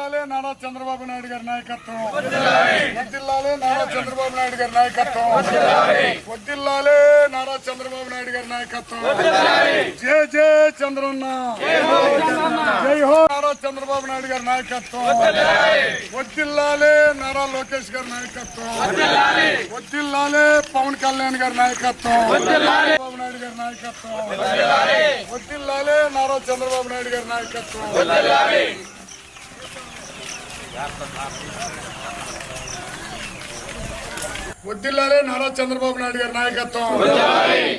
వర్ధిల్లాలే నారా చంద్రబాబు నాయుడు గారి నాయకత్వం. వర్ధిల్లాలే నారా చంద్రబాబు నాయుడు గారి నాయకత్వం. వర్ధిల్లాలే నారా చంద్రబాబు నాయుడు గారి నాయకత్వం. జై జై చంద్రన్న, జై హో నారా చంద్రబాబు నాయుడు గారి నాయకత్వం. వర్ధిల్లాలే నారా లోకేష్ గారి నాయకత్వం. వర్ధిల్లాలే పవన్ కళ్యాణ్ గారి నాయకత్వం. చంద్రబాబు నాయుడు గారి నాయకత్వం. వర్ధిల్లాలే నారా చంద్రబాబు నాయుడు గారి నాయకత్వం. వర్ధిల్లాలే నారా చంద్రబాబు నాయుడు గారి నాయకత్వం.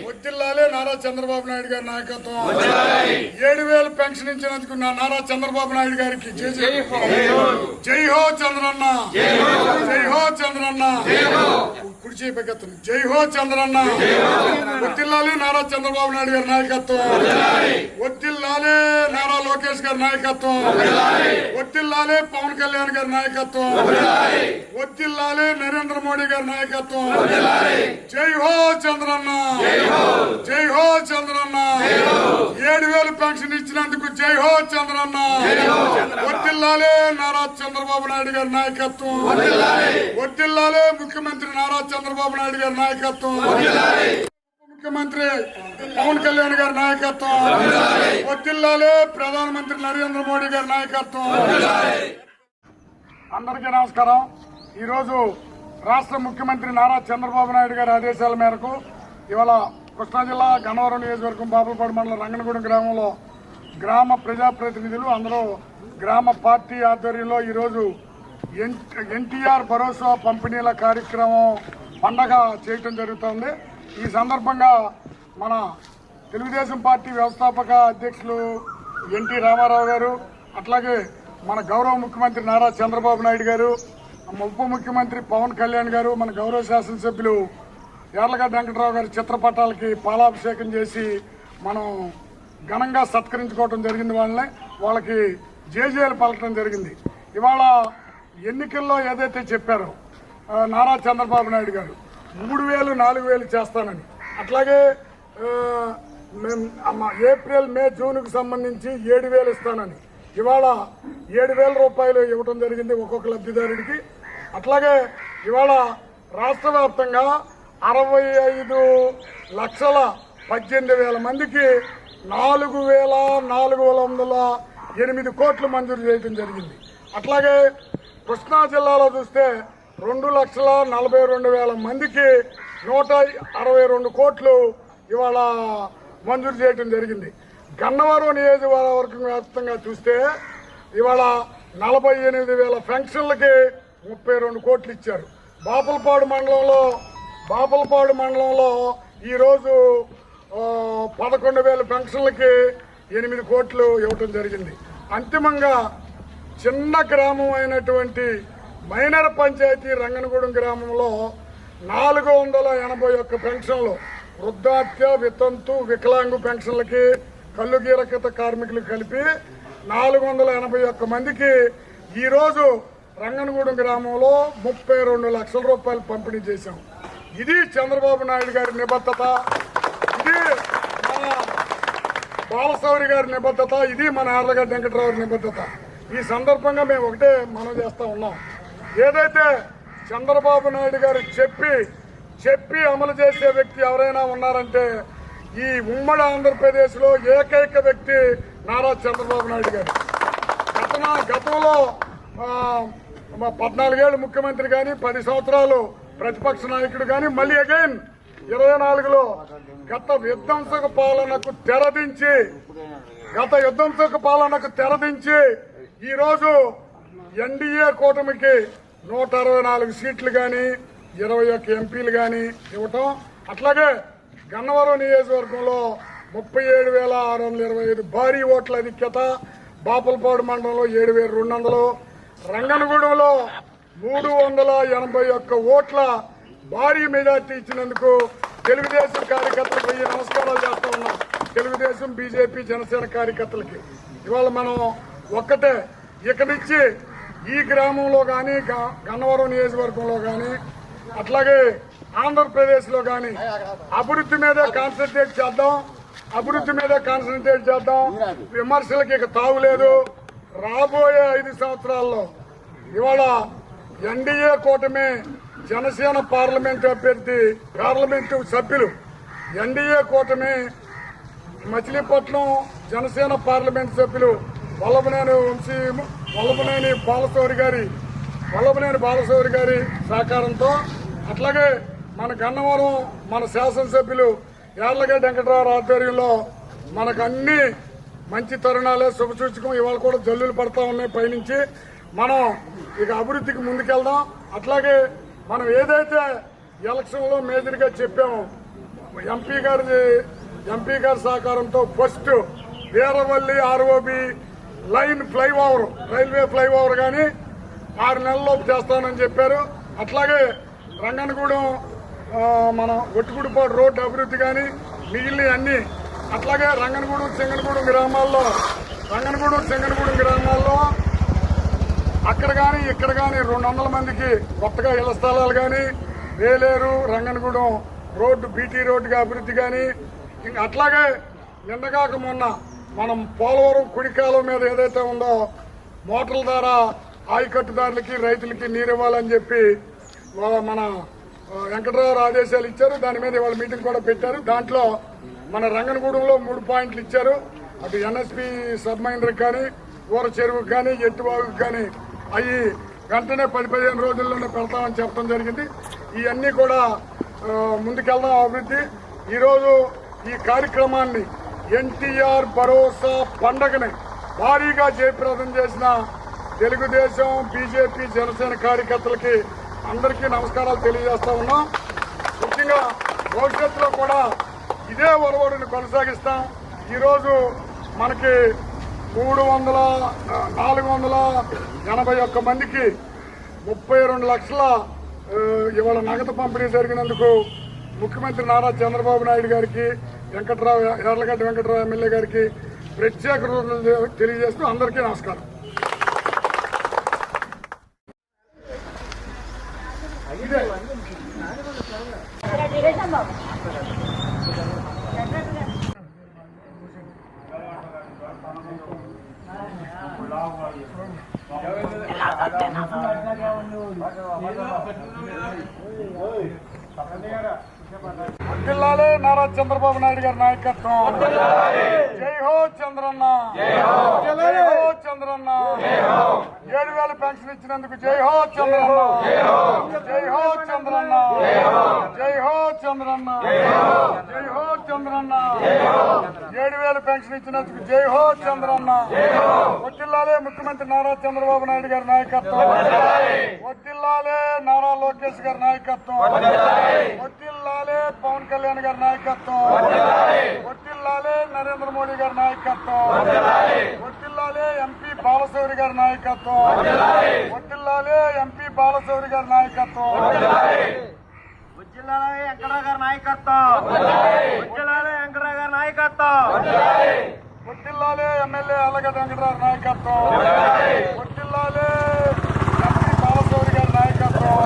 వర్ధిల్లాలే నారా చంద్రబాబు నాయుడు గారి నాయకత్వం. 7,000 పెన్షన్ ఇచ్చినందుకు నారా చంద్రబాబు నాయుడు గారికి జై జై జై హో చంద్రన్న, జై హో చంద్రన్న, కుడి చేపెత్తుంది. జై హో చంద్రన్న. వర్ధిల్లాలే నారా చంద్రబాబు నాయుడు గారి నాయకత్వం. వర్ధిల్లాలే నారా లోకేష్ గారి నాయకత్వం. వర్ధిల్లాలే పవన్ కళ్యాణ్ గారి నాయకత్వం. వర్ధిల్లాలే నరేంద్ర మోడీ గారి నాయకత్వం. జై హో చంద్రన్న, జై హో చంద్రన్న. 7,000 పెన్షన్ ఇచ్చినందుకు జై హో చంద్రన్న. వర్ధిల్లాలే నారా చంద్రబాబు నాయుడు గారి నాయకత్వం. వర్ధిల్లాలే ముఖ్యమంత్రి నారా చంద్రబాబు నాయుడు గారి నాయకత్వం. ముఖ్యమంత్రి పవన్ కళ్యాణ్ గారి నాయకత్వం. వర్ధిల్లాలే ప్రధానమంత్రి నరేంద్ర మోడీ గారి నాయకత్వం. అందరికీ నమస్కారం. ఈరోజు రాష్ట్ర ముఖ్యమంత్రి నారా చంద్రబాబు నాయుడు గారి ఆదేశాల మేరకు ఇవాళ కృష్ణా జిల్లా గన్నవరం నియోజకవర్గం బాపులపాడు మండలం రంగనగూడెం గ్రామంలో గ్రామ ప్రజాప్రతినిధులు అందరూ గ్రామ పార్టీ ఆధ్వర్యంలో ఈరోజు ఎన్టీఆర్ భరోసా పంపిణీల కార్యక్రమం పండగ చేయటం జరుగుతుంది. ఈ సందర్భంగా మన తెలుగుదేశం పార్టీ వ్యవస్థాపక అధ్యక్షులు ఎన్టీ రామారావు గారు, అట్లాగే మన గౌరవ ముఖ్యమంత్రి నారా చంద్రబాబు నాయుడు గారు, ఉప ముఖ్యమంత్రి పవన్ కళ్యాణ్ గారు, మన గౌరవ శాసనసభ్యులు యార్లగడ్డ వెంకటరావు గారి చిత్రపటాలకి పాలాభిషేకం చేసి మనం ఘనంగా సత్కరించుకోవడం జరిగింది. వాళ్ళకి జేజేలు పలకడం జరిగింది. ఇవాళ ఎన్నికల్లో ఏదైతే చెప్పారో నారా చంద్రబాబు నాయుడు గారు 3,000 4,000 చేస్తానని, అట్లాగే ఏప్రిల్ మే జూన్కు సంబంధించి 7,000 ఇస్తానని ఇవాళ 7,000 రూపాయలు ఇవ్వటం జరిగింది ఒక్కొక్క లబ్ధిదారుడికి. అట్లాగే ఇవాళ రాష్ట్ర వ్యాప్తంగా 65,18,000 మందికి 4,408 కోట్లు మంజూరు చేయడం జరిగింది. అట్లాగే కృష్ణా జిల్లాలో చూస్తే 2,42,000 మందికి 162 కోట్లు ఇవాళ మంజూరు చేయడం జరిగింది. గన్నవరం నియోజకవర్గం వ్యాప్తంగా చూస్తే ఇవాళ 48,000 పెన్షన్లకి 32 కోట్లు ఇచ్చారు. బాపులపాడు మండలంలో ఈరోజు 11,000 పెన్షన్లకి 8 కోట్లు ఇవ్వటం జరిగింది. అంతిమంగా చిన్న గ్రామం అయినటువంటి మైనర్ పంచాయతీ రంగనగూడెం గ్రామంలో 481 పెన్షన్లు, వృద్ధాప్య, వితంతు, వికలాంగు పెన్షన్లకి, కళ్ళు గీరకత కార్మికులకు కలిపి 481 మందికి ఈరోజు రంగనగూడెం గ్రామంలో 32 లక్షల రూపాయలు పంపిణీ చేశాం. ఇది చంద్రబాబు నాయుడు గారి నిబద్ధత, ఇది మన బాలశౌరి గారి నిబద్ధత, ఇది మన యార్లగడ్డ వెంకటరావు నిబద్ధత. ఈ సందర్భంగా మేము ఒకటే మనం చేస్తా ఉన్నాం. ఏదైతే చంద్రబాబు నాయుడు గారు చెప్పి అమలు చేసే వ్యక్తి ఎవరైనా ఉన్నారంటే ఈ ఉమ్మడి ఆంధ్రప్రదేశ్లో ఏకైక వ్యక్తి నారా చంద్రబాబు నాయుడు గారు. గతంలో 14 ఏళ్ళు ముఖ్యమంత్రి కానీ, 10 సంవత్సరాలు ప్రతిపక్ష నాయకుడు కానీ, మళ్ళీ అగైన్ 24లో గత విధ్వంసక పాలనకు తెరదించి ఈరోజు ఎన్డీఏ కూటమికి 164 సీట్లు కానీ, 21 ఎంపీలు కానీ ఇవ్వటం. అట్లాగే గన్నవరం నియోజకవర్గంలో 37,625 భారీ ఓట్ల అధిక్యత, బాపులపాడు మండలంలో 7,200, రంగనగూడెంలో 381 ఓట్ల భారీ మెజార్టీ ఇచ్చినందుకు తెలుగుదేశం కార్యకర్తలకు నమస్కారాలు చేస్తా ఉన్నాం. తెలుగుదేశం, బీజేపీ, జనసేన కార్యకర్తలకి ఇవాళ మనం ఒక్కటే, ఇక నుంచి ఈ గ్రామంలో కానీ, గన్నవరం నియోజకవర్గంలో కానీ, అట్లాగే ఆంధ్రప్రదేశ్లో కానీ అభివృద్ధి మీద కాన్సన్ట్రేట్ చేద్దాం. విమర్శలకి ఇక తావు లేదు. రాబోయే 5 సంవత్సరాల్లో ఇవాళ ఎన్డీఏ కూటమి జనసేన పార్లమెంటు సభ్యులు ఎన్డీఏ కూటమి మచిలీపట్నం జనసేన పార్లమెంటు సభ్యులు వల్లభనేని బాలశౌరి గారి సహకారంతో, అట్లాగే మన గన్నవరం మన శాసనసభ్యులు యార్లగడ్డ వెంకటరావు ఆధ్వర్యంలో మనకు అన్ని మంచి తరుణాలే శుభసూచకం. ఇవాళ కూడా జల్లులు పడతా ఉన్నాయి పైనుంచి. మనం ఇక అభివృద్ధికి ముందుకెళ్దాం. అట్లాగే మనం ఏదైతే ఎలక్షన్లో మేజర్గా చెప్పామో ఎంపీ గారి సహకారంతో first Veeravalli ROB line flyover, railway flyover కానీ 6 నెలల్లోపు చేస్తానని చెప్పారు. అట్లాగే రంగనగూడెం మన ఒట్టుగుడిపాడు రోడ్డు అభివృద్ధి కానీ మిగిలిన అన్ని, అట్లాగే రంగనగూడెం చెంగనగూడెం గ్రామాల్లో అక్కడ కానీ ఇక్కడ కానీ 200 మందికి కొత్తగా ఇళ్ల స్థలాలు కానీ, వేలేరు రంగనగూడెం రోడ్డు బీటీ రోడ్డుగా అభివృద్ధి కానీ, ఇంకా అట్లాగే నిన్నగాక మొన్న మనం పోలవరం కుడికాలం మీద ఏదైతే ఉందో మోటార్ల ద్వారా ఆయకట్టుదారులకి రైతులకి నీరు ఇవ్వాలని చెప్పి మన వెంకటరావు ఆదేశాలు ఇచ్చారు. దాని మీద ఇవాళ మీటింగ్ కూడా పెట్టారు. దాంట్లో మన రంగనగూడెంలో 3 పాయింట్లు ఇచ్చారు. అటు ఎన్ఎస్పి సబ్మైనర్కి కానీ, ఊర చెరువుకి కానీ, ఎట్టుబాగుకి కానీ అవి వెంటనే 10-15 రోజుల్లోనే పెడతామని చెప్పడం జరిగింది. ఇవన్నీ కూడా ముందుకెళ్దాం అభివృద్ధి. ఈరోజు ఈ కార్యక్రమాన్ని ఎన్టీఆర్ భరోసా పండగని భారీగా జయప్రదం చేసిన తెలుగుదేశం, బీజేపీ, జనసేన కార్యకర్తలకి అందరికీ నమస్కారాలు తెలియజేస్తా ఉన్నాం. ముఖ్యంగా భవిష్యత్తులో కూడా ఇదే ఒరవడిని కొనసాగిస్తాం. ఈరోజు మనకి 481 మందికి 32 లక్షల ఇవాళ నగదు పంపిణీ జరిగినందుకు ముఖ్యమంత్రి నారా చంద్రబాబు నాయుడు గారికి, యార్లగడ్డ వెంకటరావు ఎమ్మెల్యే గారికి ప్రత్యేక కృతజ్ఞతలు తెలియజేస్తూ అందరికీ నమస్కారం. వర్ధిల్లాలి నారా చంద్రబాబు నాయుడు గారి నాయకత్వం. జై హో చంద్రన్న, జై హో చంద్రన్న. 7,000 పెన్షన్ ఇచ్చినందుకు జై హో చంద్రన్న, జై హో చంద్రన్న, జై హో చంద్రన్న, జై హో చంద్రన్న. 7,000 పెన్షన్ ఇచ్చినందుకు జై హో చంద్రన్న. వర్ధిల్లాలి ముఖ్యమంత్రి నారా చంద్రబాబు నాయుడు గారి నాయకత్వం. వర్ధిల్లాలి నారా లోకేష్ గారి నాయకత్వం. వర్ధిల్లాలి పవన్ కళ్యాణ్ గారి నాయకత్వం. వర్ధిల్లాలి నరేంద్ర మోడీ గారి నాయకత్వం. వర్ధిల్లాలి ఎంపీ బాలశౌరి గారి నాయకత్వం. వర్ధిల్లాలి ఎంపీ బాలశౌరి గారి నాయకత్వం. వర్ధిల్లాలి వెంకటరావు గారి నాయకత్వం. వర్ధిల్లాలి వెంకటరావు గారి నాయకత్వం. వర్ధిల్లాలి ఎమ్మెల్యే యార్లగడ్డ వెంకటరావు నాయకత్వం. వర్ధిల్లాలి ఎంపీ బాలశౌరి గారి నాయకత్వం.